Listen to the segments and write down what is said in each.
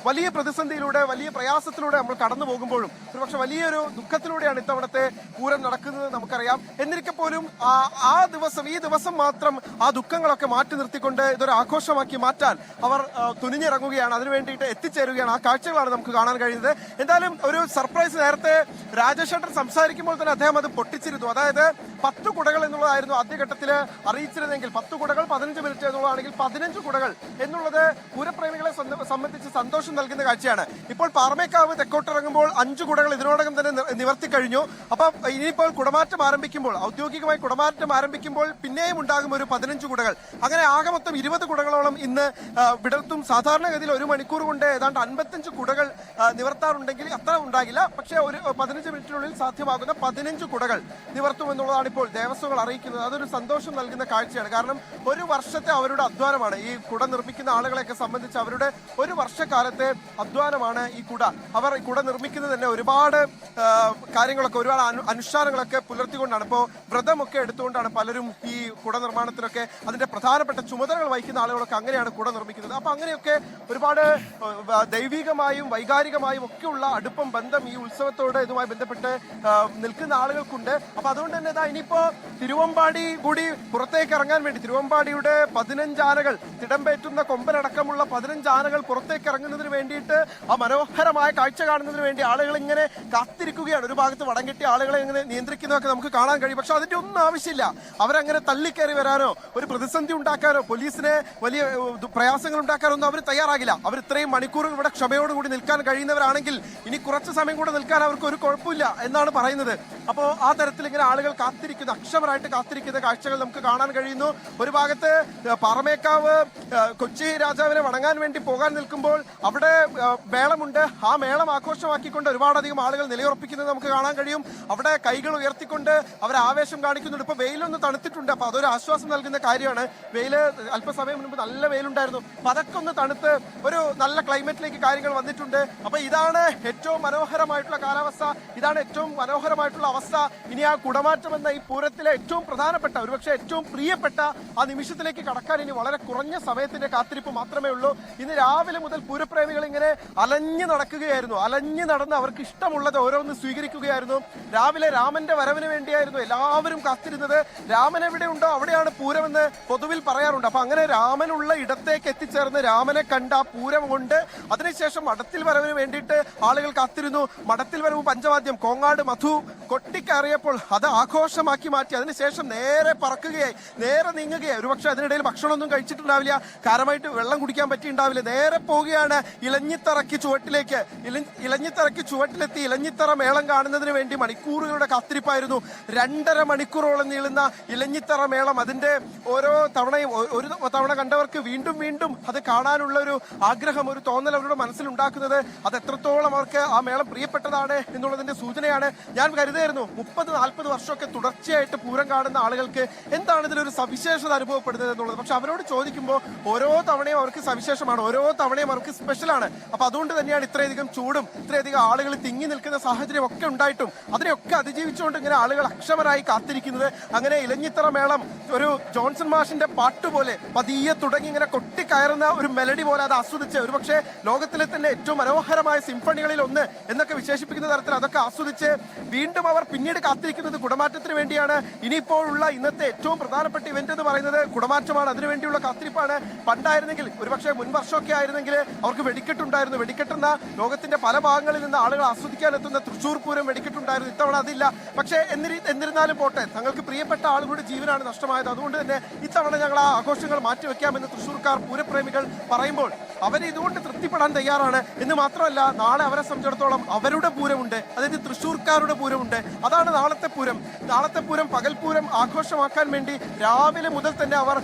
വലിയ പ്രതിസന്ധിയിലൂടെ വലിയ പ്രയാസത്തിലൂടെ നമ്മൾ കടന്നു പോകുമ്പോഴും ഒരുപക്ഷെ വലിയൊരു ദുഃഖത്തിലൂടെയാണ് ഇത്തവണത്തെ പൂരം നടക്കുന്നത് നമുക്കറിയാം. എന്നിരിക്കെ പോലും ഈ ദിവസം മാത്രം ആ ദുഃഖങ്ങളൊക്കെ മാറ്റി നിർത്തിക്കൊണ്ട് ഇതൊരു ആഘോഷമാക്കി മാറ്റാൻ അവർ തുനിഞ്ഞിറങ്ങുകയാണ്, അതിനുവേണ്ടിയിട്ട് എത്തിച്ചേരുകയാണ്. ആ കാഴ്ചകളാണ് നമുക്ക് കാണാൻ കഴിയുന്നത്. എന്തായാലും ഒരു സർപ്രൈസ് നേരത്തെ രാജേഷേട്ടൻ സംസാരിക്കുമ്പോൾ തന്നെ അദ്ദേഹം അത് പൊട്ടിച്ചിരുന്നു. അതായത് 10 കുടകൾ എന്നുള്ളതായിരുന്നു ആദ്യഘട്ടത്തിൽ അറിയിച്ചിരുന്നെങ്കിൽ 10 കുടകൾ 15 മിനിറ്റ് എന്നുള്ളതാണെങ്കിൽ 15 കുടകൾ എന്നുള്ളത് പൂരപ്രേമികളെ സംബന്ധിച്ച് സന്തോഷം നൽകുന്ന കാഴ്ചയാണ്. ഇപ്പോൾ പാറമേക്കാവ് തെക്കോട്ടിറങ്ങുമ്പോൾ 5 കുടകൾ ഇതിനോടകം തന്നെ നിവർത്തി കഴിഞ്ഞു. അപ്പൊ ഇനിയിപ്പോൾ കുടമാറ്റം ആരംഭിക്കുമ്പോൾ, ഔദ്യോഗികമായി കുടമാറ്റം ആരംഭിക്കുമ്പോൾ പിന്നെയും ഉണ്ടാകും ഒരു 15 കുടകൾ. അങ്ങനെ ആകെ മൊത്തം 20 കുടകളോളം ഇന്ന് വിടർത്തും. സാധാരണഗതിയിൽ 1 മണിക്കൂർ കൊണ്ട് ഏതാണ്ട് 55 കുടകൾ നിവർത്താറുണ്ടെങ്കിൽ അത്ര ഉണ്ടാകില്ല. പക്ഷേ ഒരു 15 മിനിറ്റിനുള്ളിൽ സാധ്യമാകുന്ന 15 കുടകൾ നിവർത്തുമെന്നുള്ളതാണ് ഇപ്പോൾ ദേവസ്വങ്ങൾ അറിയിക്കുന്നത്. അതൊരു സന്തോഷം നൽകുന്ന കാഴ്ചയാണ്. കാരണം ഒരു വർഷത്തെ അവരുടെ അധ്വാനമാണ് ഈ കുട നിർമ്മിക്കുന്ന ആളുകളെയൊക്കെ സംബന്ധിച്ച്. അവരുടെ ഒരു വർഷക്കാലത്തെ അധ്വാനമാണ് ഈ കുട. അവർ ഈ കുട നിർമ്മിക്കുന്നത് തന്നെ ഒരുപാട് കാര്യങ്ങളൊക്കെ, ഒരുപാട് അനുഷ്ഠാനങ്ങളൊക്കെ പുലർത്തിക്കൊണ്ടാണ്. ഇപ്പോൾ വ്രതമൊക്കെ എടുത്തുകൊണ്ടാണ് പലരും ഈ കുട നിർമ്മാണത്തിലൊക്കെ അതിന്റെ പ്രധാനപ്പെട്ട ചുമതലകൾ വഹിക്കുന്ന ആളുകളൊക്കെ അങ്ങനെയാണ് കുട നിർമ്മിക്കുന്നത്. അപ്പൊ അങ്ങനെയൊക്കെ ഒരുപാട് ദൈവികമായും വൈകാരികമായും ഒക്കെയുള്ള അടുപ്പം, ബന്ധം ഈ ഉത്സവത്തോട് ഇതുമായി ബന്ധപ്പെട്ട് നിൽക്കുന്ന ആളുകൾക്കുണ്ട്. അപ്പൊ അതുകൊണ്ട് തന്നെ ഇനിയിപ്പോ തിരുവമ്പാടി കൂടി പുറത്തേക്ക് ഇറങ്ങാൻ വേണ്ടി, തിരുവമ്പാടിയുടെ 15 ആനകൾ, തിടമ്പേറ്റുന്ന കൊമ്പനടക്കമുള്ള 15 ആനകൾ പുറത്തേക്ക് ഇറങ്ങുന്നതിന് വേണ്ടിയിട്ട് ആ മനോഹരമായ കാഴ്ച കാണുന്നതിന് വേണ്ടി ആളുകൾ ഇങ്ങനെ കാത്തിരിക്കുകയാണ്. ഒരു ഭാഗത്ത് വടം കെട്ടി ആളുകളെ ഇങ്ങനെ നിയന്ത്രിക്കുന്നതൊക്കെ നമുക്ക് കാണാൻ കഴിയും. പക്ഷെ അതിന്റെ ഒന്നും ആവശ്യമില്ല. അവരങ്ങനെ തള്ളിക്കയറി വരാനോ ഒരു പ്രതിസന്ധി ഉണ്ടാക്കാനോ പോലീസിനെ വലിയ പ്രയാസങ്ങൾ ഉണ്ടാക്കാനോ ഒന്നും അവർ തയ്യാറാകില്ല. അവർ ഇത്രയും മണിക്കൂറുകൾ ഇവിടെ ക്ഷമയോടുകൂടി നിൽക്കാൻ കഴിയുന്നവരാണെങ്കിൽ ഇനി കുറച്ച് സമയം കൂടെ നിൽക്കാൻ അവർക്ക് ഒരു കുഴപ്പമില്ല എന്നാണ് പറയുന്നത്. അപ്പോൾ ആ തരത്തിൽ ഇങ്ങനെ ആളുകൾ കാത്തിരിക്കുന്ന, അക്ഷമരായിട്ട് കാത്തിരിക്കുന്ന കാഴ്ചകൾ നമുക്ക് കാണാൻ കഴിയുന്നു. ഒരു ഭാഗത്ത് പാറമേക്കാവ് കൊച്ചി രാജാവിനെ വണങ്ങാൻ വേണ്ടി പോകാൻ നിൽക്കുമ്പോൾ അവിടെ മേളമുണ്ട്. ആ മേളം ആഘോഷമാക്കിക്കൊണ്ട് ഒരുപാടധികം ആളുകൾ നിലയുറപ്പിക്കുന്നത് നമുക്ക് കാണാൻ കഴിയും. അവിടെ കൈകൾ ഉയർത്തിക്കൊണ്ട് അവർ ആവേശം കാണിക്കുന്നുണ്ട്. ഇപ്പൊ വെയിലൊന്ന് തണുത്തിട്ടുണ്ട്. അപ്പൊ അതൊരു ആശ്വാസം നൽകുന്ന കാര്യമാണ്. വെയില് അല്പസമയം മുൻപ് നല്ല വെയിലുണ്ടായിരുന്നു. പതക്കൊന്ന് തണുത്ത് ഒരു നല്ല ക്ലൈമറ്റിലേക്ക് കാര്യങ്ങൾ വന്നിട്ടുണ്ട്. അപ്പൊ ഇതാണ് ഏറ്റവും മനോഹരമായിട്ടുള്ള കാലാവസ്ഥ, ഇതാണ് ഏറ്റവും മനോഹരമായിട്ടുള്ള അവസ്ഥ. ഇനി ആ കുടമാറ്റം എന്ന ഈ പൂരത്തിലെ ഏറ്റവും പ്രധാനപ്പെട്ട, ഒരുപക്ഷെ ഏറ്റവും പ്രിയപ്പെട്ട ആ നിമിഷത്തിലേക്ക് കടക്കാൻ ഇനി വളരെ കുറഞ്ഞ സമയത്തിന്റെ കാത്തിരിപ്പ് മാത്രമേ ഉള്ളൂ. ഇന്ന് രാവിലെ മുതൽ പൂരപ്രേമികൾ ഇങ്ങനെ അലഞ്ഞു നടക്കുകയായിരുന്നു. അലഞ്ഞു നടന്ന് അവർക്ക് ഇഷ്ടമുള്ളത് ഓരോന്ന് സ്വീകരിക്കുകയായിരുന്നു. രാവിലെ രാമന്റെ വരവിന് വേണ്ടിയായിരുന്നു എല്ലാവരും കാത്തിരുന്നത്. രാമൻ എവിടെ ഉണ്ടോ അവിടെയാണ് പൂരമെന്ന് പൊതുവിൽ പറയാറുണ്ട്. അപ്പൊ അങ്ങനെ രാമനുള്ള ഇടത്തേക്ക് എത്തിച്ചേർന്ന് രാമനെ കണ്ട പൂരം കൊണ്ട് അതിനുശേഷം മഠത്തിൽ വരവിന് വേണ്ടിയിട്ട് ആളുകൾ കാത്തിരുന്നു. മഠത്തിൽ വരവ് പഞ്ചവാദ്യം, കോങ്ങാട് മധു കൊട്ടിക്കയറിയപ്പോൾ അത് ആഘോഷമാക്കി മാറ്റി. അതിനുശേഷം നേരെ പറക്കുകയായി, നേരെ നീങ്ങുകയായി. ഒരുപക്ഷെ അതിനിടയിൽ ഭക്ഷണമൊന്നും കഴിച്ചിട്ടുണ്ടാവില്ല, കാരമായിട്ട് വെള്ളം കുടിക്കാൻ പറ്റിയിട്ടുണ്ടാവില്ല. നേരെ പോവുകയാണ് ഇലഞ്ഞിത്തറയ്ക്ക് ചുവട്ടിലേക്ക്. ഇലഞ്ഞിത്തറയ്ക്ക് ചുവട്ടിലെത്തി ഇലഞ്ഞിത്തറ മേളം കാണുന്നതിന് വേണ്ടി മണിക്കൂറുകളുടെ കാത്തിരിപ്പായിരുന്നു. 2.5 മണിക്കൂറോളം നീളുന്ന ഇലഞ്ഞിത്തറ മേളം. അതിന്റെ ഓരോ തവണയും, ഒരു തവണ കണ്ടവർക്ക് വീണ്ടും വീണ്ടും അത് കാണാനുള്ള ഒരു ആഗ്രഹം, ഒരു തോന്നൽ അവരുടെ മനസ്സിലുണ്ടാക്കുന്നത് അത് എത്രത്തോളം അവർക്ക് ആ മേളം പ്രിയപ്പെട്ടതാണ് എന്നുള്ളതിന്റെ സൂചനയാണ്. ഞാൻ കരുതായിരുന്നു 30-40 വർഷമൊക്കെ തുടർച്ചയായിട്ട് പൂരം കാണുന്ന ആളുകൾക്ക് എന്താണ് ഇതിലൊരു സവിശേഷത അനുഭവപ്പെടുന്നത് എന്നുള്ളത്. പക്ഷെ അവരോട് ചോദിക്കുമ്പോൾ ഓരോ തവണയും അവർക്ക് സവിശേഷമാണ്, ഓരോ തവണയും അവർക്ക് സ്പെഷ്യലാണ്. അപ്പൊ അതുകൊണ്ട് തന്നെയാണ് ഇത്രയധികം ചൂടും ഇത്രയധികം ആളുകൾ തിങ്ങി നിൽക്കുന്ന സാഹചര്യം ഒക്കെ ഉണ്ടായിട്ടും അതിനെയൊക്കെ അതിജീവിച്ചുകൊണ്ട് ഇങ്ങനെ ആളുകൾ അക്ഷമരായി കാത്തിരിക്കുന്നത്. അങ്ങനെ ഇലഞ്ഞിത്തറ മേളം ഒരു ജോൺസൺ മാഷിന്റെ പാട്ടുപോലെ പതിയെ തുടങ്ങി ഇങ്ങനെ കൊട്ടിക്കയറുന്ന ഒരു മെലഡി പോലെ അത് ആസ്വദിച്ച്, ഒരുപക്ഷെ ലോകത്തിലെ തന്നെ ഏറ്റവും മനോഹരമായ സിംഫണികളിൽ ഒന്ന് എന്നൊക്കെ വിശേഷിപ്പിക്കുന്ന തരത്തിൽ അതൊക്കെ ആസ്വദിച്ച് വീണ്ടും അവർ പിന്നീട് കാത്തിരിക്കുന്നത് കുടമാറ്റത്തിന് വേണ്ടിയാണ്. ഇനിയിപ്പോഴുള്ള ഇന്നത്തെ ഏറ്റവും പ്രധാനപ്പെട്ട ഇവന്റ് എന്ന് പറയുന്നത് കുടമാറ്റമാണ്. അതിനുവേണ്ടിയുള്ള കാത്തിരിപ്പാണ്. പണ്ടായിരുന്നെങ്കിൽ, ഒരുപക്ഷെ മുൻ വർഷമൊക്കെ ആയിരുന്നെങ്കിൽ അവർക്ക് വെടിക്കെട്ടുണ്ടായിരുന്നു. വെടിക്കെട്ടുന്ന ലോകത്തിന്റെ പല ഭാഗങ്ങളിൽ നിന്ന് ആളുകൾ ആസ്വദിക്കാനെത്തുന്ന തൃശ്ശൂർ പൂരം വെടിക്കെട്ടുണ്ടായിരുന്നു. ഇത്തവണ അതില്ല. പക്ഷേ എന്നിരുന്നാലും പോട്ടെ, തങ്ങൾക്ക് പ്രിയപ്പെട്ട ആളുകളുടെ ജീവനാണ് നഷ്ടമായത്. അതുകൊണ്ട് തന്നെ ഇത്തവണ ഞങ്ങൾ ആ ആഘോഷങ്ങൾ മാറ്റിവെക്കാമെന്ന് തൃശ്ശൂർക്കാർ പൂരപ്രേമികൾ പറയുമ്പോൾ അവർ ഇതുകൊണ്ട് തൃപ്തിപ്പെടാൻ തയ്യാറാണ്. എന്ന് മാത്രമല്ല, നാളെ അവരെ സംബന്ധിച്ചിടത്തോളം അവരുടെ പൂരമുണ്ട്, അതായത് തൃശ്ശൂർക്കാരുടെ പൂരമുണ്ട്. അതാണ് നാളത്തെ പൂരം. നാളത്തെ പൂരം പകൽപൂരം ആഘോഷമാക്കാൻ വേണ്ടി രാവിലെ മുതൽ തന്നെ അവർ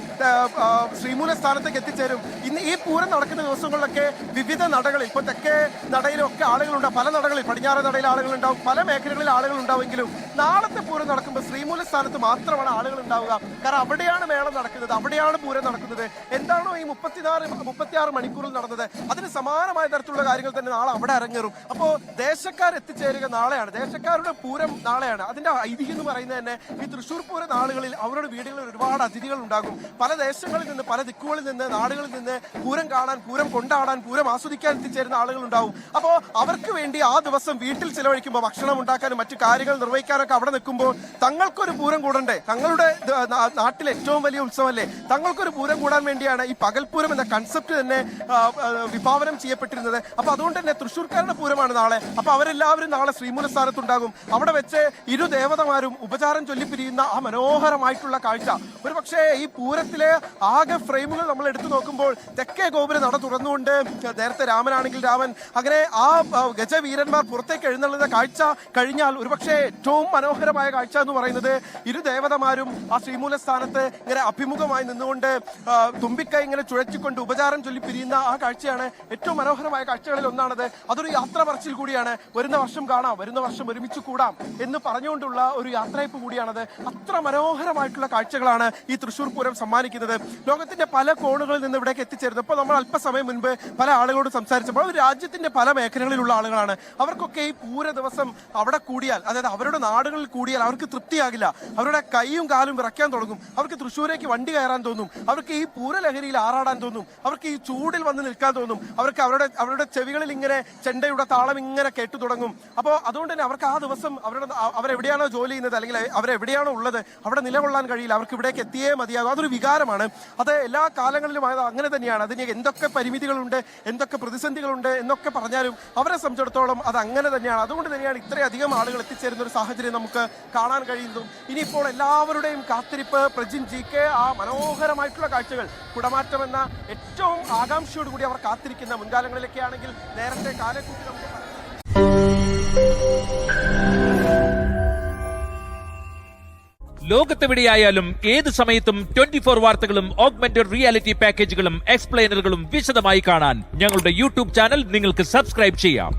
ശ്രീമൂല സ്ഥാനത്തേക്ക് എത്തിച്ചേരും. ഇന്ന് ഈ പൂരം നടക്കുന്ന ദിവസങ്ങളിലൊക്കെ വിവിധ നടകളിൽ, ഇപ്പോൾ തെക്കേ നടയിലൊക്കെ ആളുകളുണ്ടാവും, പല നടകളിൽ, പടിഞ്ഞാറ് നടയിൽ ആളുകളുണ്ടാവും, പല മേഖലകളിൽ ആളുകൾ ഉണ്ടാവുമെങ്കിലും നാളത്തെ പൂരം നടക്കുമ്പോൾ ശ്രീമൂല സ്ഥാനത്ത് മാത്രമാണ് ആളുകൾ ഉണ്ടാവുക. കാരണം അവിടെയാണ് മേളം നടക്കുന്നത്, അവിടെയാണ് പൂരം നടക്കുന്നത്. എന്താണോ ഈ 36 മണിക്കൂറിൽ നടന്നത് അതിന് സമാനമായ തരത്തിലുള്ള കാര്യങ്ങൾ തന്നെ നാളെ അവിടെ അരങ്ങേറും. അപ്പോൾ ദേശക്കാർ എത്തിച്ചേരുക നാളെയാണ്. ദേശക്കാരുടെ പൂരം നാളെയാണ്. അതിന്റെ ഐതിഹ്യം എന്ന് പറയുന്നത് തന്നെ ഈ തൃശ്ശൂർ പൂര നാളുകളിൽ അവരുടെ വീടുകളിൽ ഒരുപാട് അതിഥികൾ ഉണ്ടാകും. പല ദേശങ്ങളിൽ നിന്ന്, പല ദിക്കുകളിൽ നിന്ന്, നാടുകളിൽ നിന്ന് പൂരം കാണാൻ, പൂരം കൊണ്ടാടാൻ, പൂരം ആസ്വദിക്കാൻ എത്തിച്ചേരുന്ന ആളുകൾ ഉണ്ടാവും. അപ്പോൾ അവർക്ക് വേണ്ടി ആ ദിവസം വീട്ടിൽ ചിലവഴിക്കുമ്പോൾ ഭക്ഷണം ഉണ്ടാക്കാനും മറ്റു കാര്യങ്ങൾ നിർവഹിക്കാനൊക്കെ അവിടെ നിൽക്കുമ്പോൾ തങ്ങൾക്കൊരു പൂരം കൂടണ്ടേ? തങ്ങളുടെ നാട്ടിലെ ഏറ്റവും വലിയ ഉത്സവമല്ലേ, തങ്ങൾക്കൊരു പൂരം കൂടാൻ വേണ്ടിയാണ് ഈ പകൽപൂരം എന്ന കൺസെപ്റ്റ് തന്നെ വിഭാവനം ചെയ്യപ്പെട്ടിരുന്നത്. അപ്പൊ അതുകൊണ്ട് തന്നെ തൃശ്ശൂർക്കാരുടെ പൂരമാണ് നാളെ. അപ്പൊ അവരെല്ലാവരും നാളെ ശ്രീമൂലസ്ഥാനത്തുണ്ടാകും. അവിടെ വെച്ച് ഇരു ദേവതമാരും ഉപചാരം ചൊല്ലിപ്പിരിയുന്ന ആ മനോഹരമായിട്ടുള്ള കാഴ്ച. ഒരു പക്ഷേ ഈ പൂരത്തിലെ ആകെ ഫ്രെയിമുകൾ നമ്മൾ എടുത്തു നോക്കുമ്പോൾ തെക്കേ ഗോപുര നട തുറന്നുകൊണ്ട് നേരത്തെ രാമനാണെങ്കിൽ രാമൻ, അങ്ങനെ ആ ഗജവീരന്മാർ പുറത്തേക്ക് എഴുന്നള്ളുന്ന കാഴ്ച കഴിഞ്ഞാൽ ഒരുപക്ഷെ ഏറ്റവും മനോഹരമായ കാഴ്ച എന്ന് പറയുന്നത് ഇരു ദേവതമാരും ആ ശ്രീമൂലസ്ഥാനത്ത് ഇങ്ങനെ അഭിമുഖമായി നിന്നുകൊണ്ട് തുമ്പിക്കൈ ഇങ്ങനെ ചുഴറ്റിക്കൊണ്ട് ഉപചാരം ചൊല്ലി പിരിയുന്ന ആ കാഴ്ചയാണ് ഏറ്റവും മനോഹരമായ കാഴ്ചകളിൽ ഒന്നാണത്. അതൊരു യാത്ര പറച്ചിൽ കൂടിയാണ്. വരുന്ന വർഷം കാണാം, വരുന്ന വർഷം ഒരുമിച്ച് കൂടാം എന്ന് പറഞ്ഞുകൊണ്ടുള്ള ഒരു യാത്രയപ്പ് കൂടിയാണത്. അത്ര മനോഹരമായിട്ടുള്ള കാഴ്ചകളാണ് ഈ തൃശ്ശൂർ പൂരം സമ്മാനിക്കുന്നത്. ലോകത്തിന്റെ പല കോണുകളിൽ നിന്ന് ഇവിടേക്ക് എത്തിച്ചേരുന്നത്. ഇപ്പോൾ നമ്മൾ അല്പസമയം മുൻപ് പല ആളുകളോട് സംസാരിച്ചപ്പോൾ രാജ്യത്തിന്റെ പല മേഖലകളിലുള്ള ആളുകളാണ്. അവർക്കൊക്കെ ഈ പൂര ദിവസം അവിടെ കൂടിയാൽ, അതായത് അവരുടെ നാടുകളിൽ കൂടിയാൽ അവർക്ക് തൃപ്തിയാകില്ല. അവരുടെ കൈയും കാലും വിറയ്ക്കാൻ തുടങ്ങും. അവർക്ക് തൃശ്ശൂരേക്ക് വണ്ടി കയറാൻ തോന്നും. അവർക്ക് ഈ പൂരലഹരിയിൽ ആറാടാൻ തോന്നും. അവർക്ക് ഈ ചൂടിൽ വന്ന് നിൽക്കാൻ തോന്നും. അവർക്ക് അവരുടെ ചെവികളിൽ ഇങ്ങനെ ചെണ്ടയുടെ താളം ഇങ്ങനെ കേട്ടു തുടങ്ങും. അപ്പോൾ അതുകൊണ്ട് തന്നെ അവർക്ക് ആ ദിവസം അവരെവിടെയാണോ ജോലി ചെയ്യുന്നത്, അല്ലെങ്കിൽ അവരെവിടെയാണോ ഉള്ളത്, അവിടെ നിലകൊള്ളാൻ കഴിയില്ല. അവർക്ക് ഇവിടേക്ക് എത്തിയേ മതിയാകും. അതൊരു വികാരമാണ്. അത് എല്ലാ കാലങ്ങളിലും അങ്ങനെ തന്നെയാണ്. അതിന് എന്തൊക്കെ പരിമിതികളുണ്ട്, എന്തൊക്കെ പ്രതിസന്ധികളുണ്ട് എന്നൊക്കെ പറഞ്ഞാലും അവരെ സംബന്ധിച്ചിടത്തോളം അത് അങ്ങനെ തന്നെയാണ്. അതുകൊണ്ട് തന്നെയാണ് ഇത്രയധികം ആളുകൾ എത്തിച്ചേരുന്ന ഒരു സാഹചര്യം നമുക്ക് കാണാൻ കഴിയുന്നതും. ഇനിയിപ്പോൾ എല്ലാവരുടെയും കാത്തിരിപ്പ് പ്രജിൻ GK ആ മനോഹരമായിട്ടുള്ള കാഴ്ചകൾ, കുടമാറ്റമെന്ന ഏറ്റവും ആകാംക്ഷയോടുകൂടി അവർ കാത്തിരിക്കുന്ന മുൻകാലങ്ങളിലൊക്കെ ആണെങ്കിൽ നേരത്തെ കാലക്കൂട്ടി നമുക്ക് ലോകത്തെവിടെയായാലും ഏത് സമയത്തും 24 വാർത്തകളും ഓഗ്മെന്റഡ് റിയാലിറ്റി പാക്കേജുകളും എക്സ്പ്ലെയിനറുകളും വിശദമായി കാണാൻ ഞങ്ങളുടെ യൂട്യൂബ് ചാനൽ നിങ്ങൾക്ക് സബ്സ്ക്രൈബ് ചെയ്യാം.